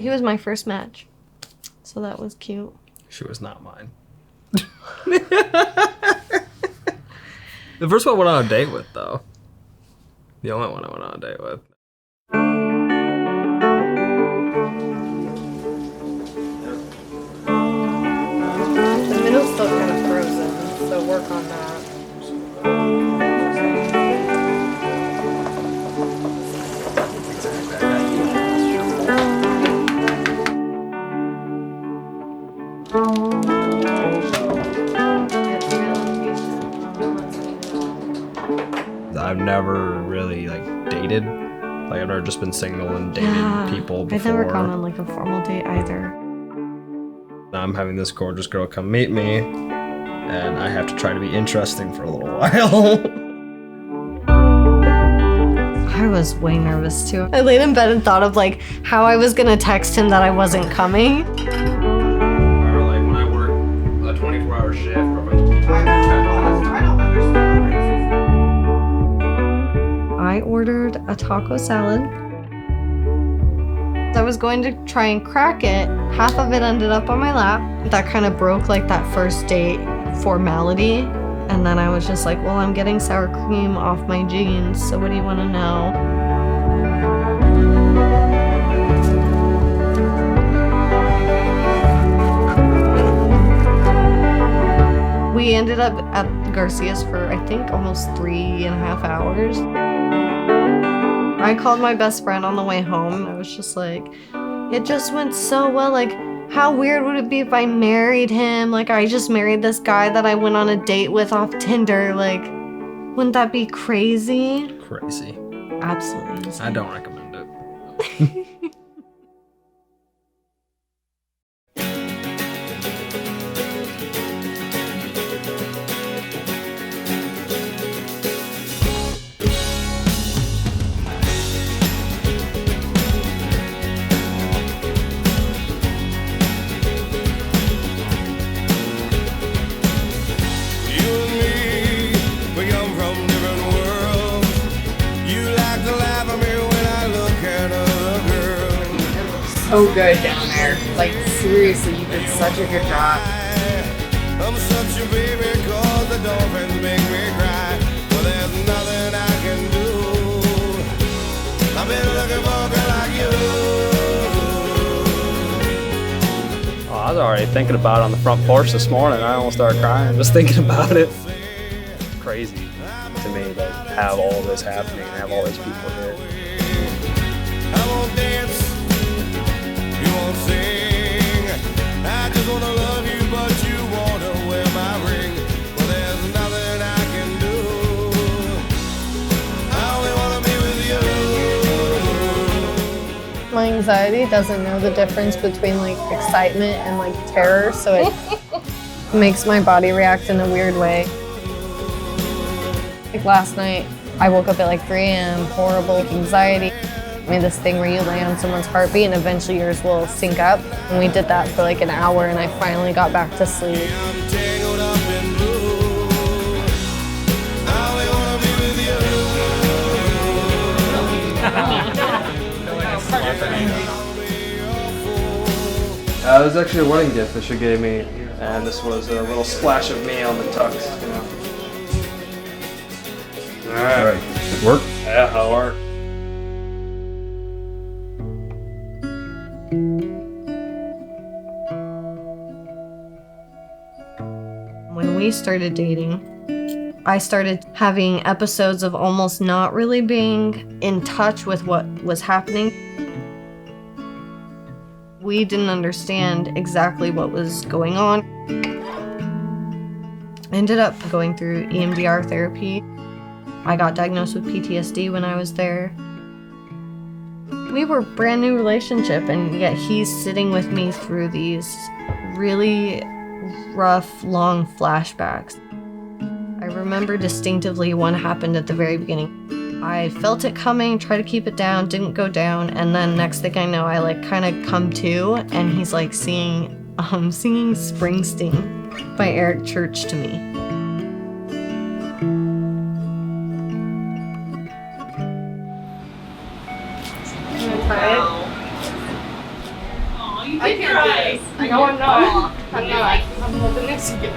He was my first match. So that was cute. She was not mine. The first one I went on a date with, though. The only one I went on a date with. The middle's still kind of frozen, so work on that. I've never really dated. I've never just been single and dated people before. I've never gone on a formal date either. I'm having this gorgeous girl come meet me, and I have to try to be interesting for a little while. I was way nervous too. I laid in bed and thought of how I was gonna text him that I wasn't coming. Or when I work a 24-hour shift. I ordered a taco salad. I was going to try and crack it. Half of it ended up on my lap. That kind of broke that first date formality. And then I was just well, I'm getting sour cream off my jeans, so what do you want to know? We ended up at Garcia's for, I think, almost 3.5 hours. I called my best friend on the way home. I was just it just went so well. How weird would it be if I married him? I just married this guy that I went on a date with off Tinder. Wouldn't that be crazy? Crazy. Absolutely insane. I don't recommend it. So good down there. Seriously, you did such a good job. I'm such a baby cause the dolphins make me cry. Well, there's nothing I can do. I've been looking for a girl like you. Oh, I was already thinking about it on the front porch this morning. I almost started crying just thinking about it. Crazy to me to have all this happening and have all these people here. I won't dance. Sing. I just wanna love you, but you wanna wear my ring. Well, there's nothing I can do. I only wanna be with you. My anxiety doesn't know the difference between excitement and terror, so it makes my body react in a weird way. Last night, I woke up at 3 a.m., horrible anxiety. This thing where you lay on someone's heartbeat and eventually yours will sync up. And we did that for an hour and I finally got back to sleep. I'm tangled up in blue. I only wanna be with you. It was actually a wedding gift that she gave me, and this was a little splash of me on the tux. Alright. Good work? Yeah, that'll work. When we started dating, I started having episodes of almost not really being in touch with what was happening. We didn't understand exactly what was going on. I ended up going through EMDR therapy. I got diagnosed with PTSD when I was there. We were a brand new relationship, and yet he's sitting with me through these really rough, long flashbacks. I remember distinctively one happened at the very beginning. I felt it coming, tried to keep it down, didn't go down, and then next thing I know, I kind of come to, and he's singing Springsteen by Eric Church to me. No, I'm not. I'm not. I'm holding this again.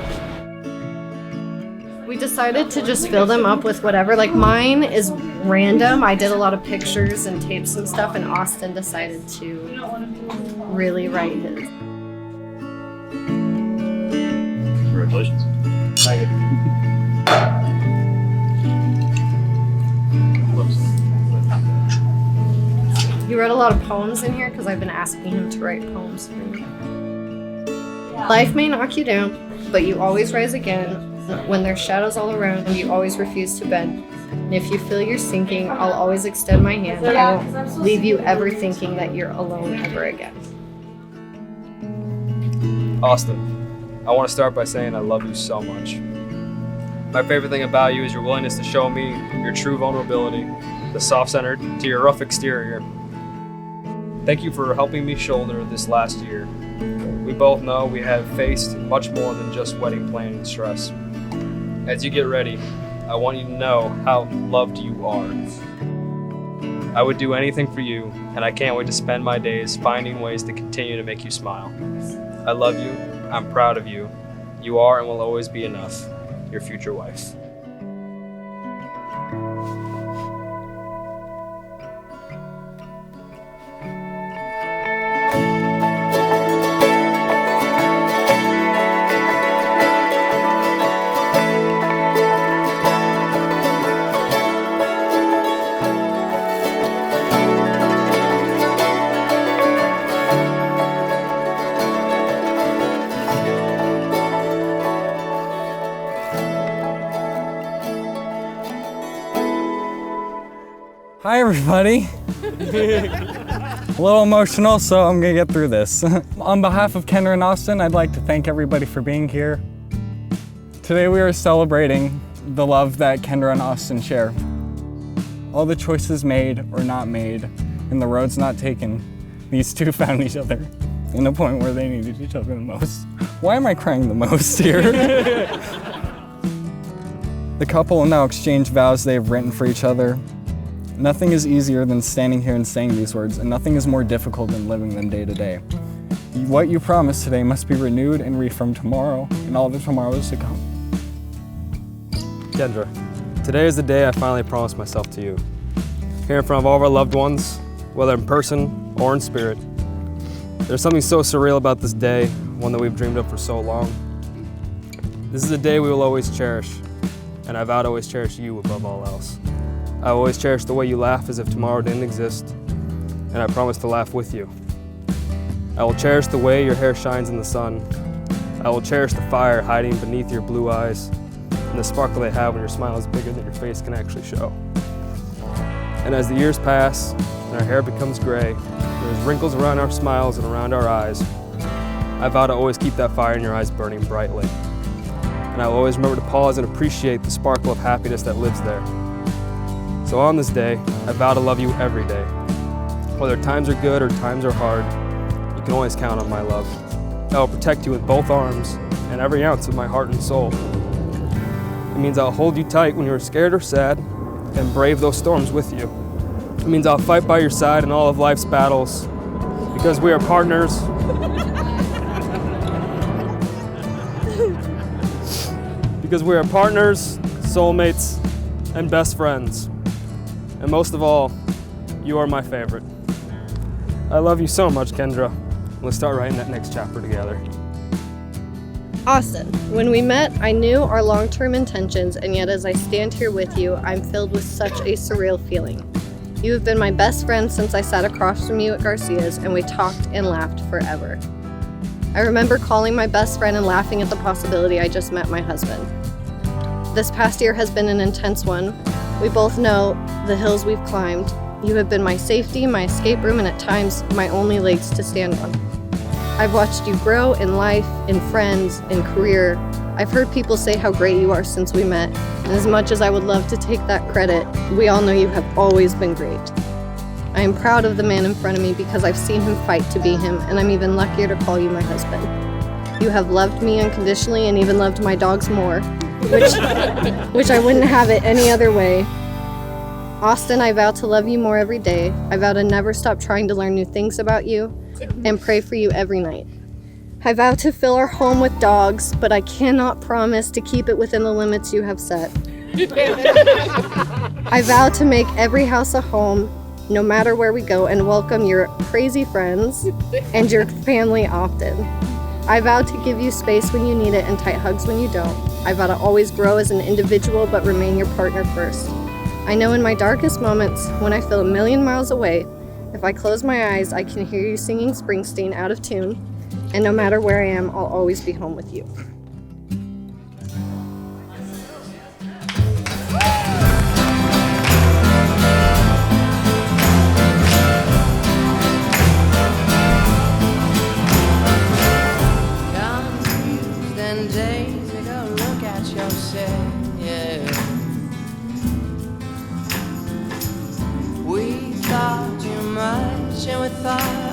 We decided to just fill them up with whatever. Like mine is random. I did a lot of pictures and tapes and stuff, and Austin decided to really write his. Congratulations. Thank you. He wrote a lot of poems in here because I've been asking him to write poems for me. Life may knock you down, but you always rise again. When there's shadows all around, you always refuse to bend. And if you feel you're sinking, I'll always extend my hand. I won't leave you ever thinking that you're alone ever again. Austin, I want to start by saying I love you so much. My favorite thing about you is your willingness to show me your true vulnerability, the soft-centered to your rough exterior. Thank you for helping me shoulder this last year. We both know we have faced much more than just wedding planning stress. As you get ready, I want you to know how loved you are. I would do anything for you, and I can't wait to spend my days finding ways to continue to make you smile. I love you, I'm proud of you. You are and will always be enough. Your future wife. Hi everybody. A little emotional, so I'm gonna get through this. On behalf of Kendra and Austin, I'd like to thank everybody for being here. Today we are celebrating the love that Kendra and Austin share. All the choices made or not made, and the roads not taken, these two found each other in a point where they needed each other the most. Why am I crying the most here? The couple will now exchange vows they have written for each other. Nothing is easier than standing here and saying these words, and nothing is more difficult than living them day to day. What you promised today must be renewed and reaffirmed tomorrow and all the tomorrows to come. Kendra, today is the day I finally promised myself to you. Here in front of all of our loved ones, whether in person or in spirit. There's something so surreal about this day, one that we've dreamed of for so long. This is a day we will always cherish, and I vow to always cherish you above all else. I will always cherish the way you laugh as if tomorrow didn't exist, and I promise to laugh with you. I will cherish the way your hair shines in the sun. I will cherish the fire hiding beneath your blue eyes, and the sparkle they have when your smile is bigger than your face can actually show. And as the years pass, and our hair becomes gray, there's wrinkles around our smiles and around our eyes, I vow to always keep that fire in your eyes burning brightly. And I will always remember to pause and appreciate the sparkle of happiness that lives there. So on this day, I vow to love you every day. Whether times are good or times are hard, you can always count on my love. I will protect you with both arms and every ounce of my heart and soul. It means I'll hold you tight when you're scared or sad and brave those storms with you. It means I'll fight by your side in all of life's battles because we are partners. Because we are partners, soulmates, and best friends. And most of all, you are my favorite. I love you so much, Kendra. Let's start writing that next chapter together. Austin, when we met, I knew our long-term intentions, and yet as I stand here with you, I'm filled with such a surreal feeling. You have been my best friend since I sat across from you at Garcia's, and we talked and laughed forever. I remember calling my best friend and laughing at the possibility I just met my husband. This past year has been an intense one. We both know the hills we've climbed. You have been my safety, my escape room, and at times, my only legs to stand on. I've watched you grow in life, in friends, in career. I've heard people say how great you are since we met, and as much as I would love to take that credit, we all know you have always been great. I am proud of the man in front of me because I've seen him fight to be him, and I'm even luckier to call you my husband. You have loved me unconditionally and even loved my dogs more, which I wouldn't have it any other way. Austin, I vow to love you more every day. I vow to never stop trying to learn new things about you and pray for you every night. I vow to fill our home with dogs, but I cannot promise to keep it within the limits you have set. I vow to make every house a home, no matter where we go, and welcome your crazy friends and your family often. I vow to give you space when you need it and tight hugs when you don't. I vow to always grow as an individual, but remain your partner first. I know in my darkest moments, when I feel a million miles away, if I close my eyes, I can hear you singing Springsteen out of tune. And no matter where I am, I'll always be home with you. Confused and dazed, take a look at yourself, yeah. We thought too much and we thought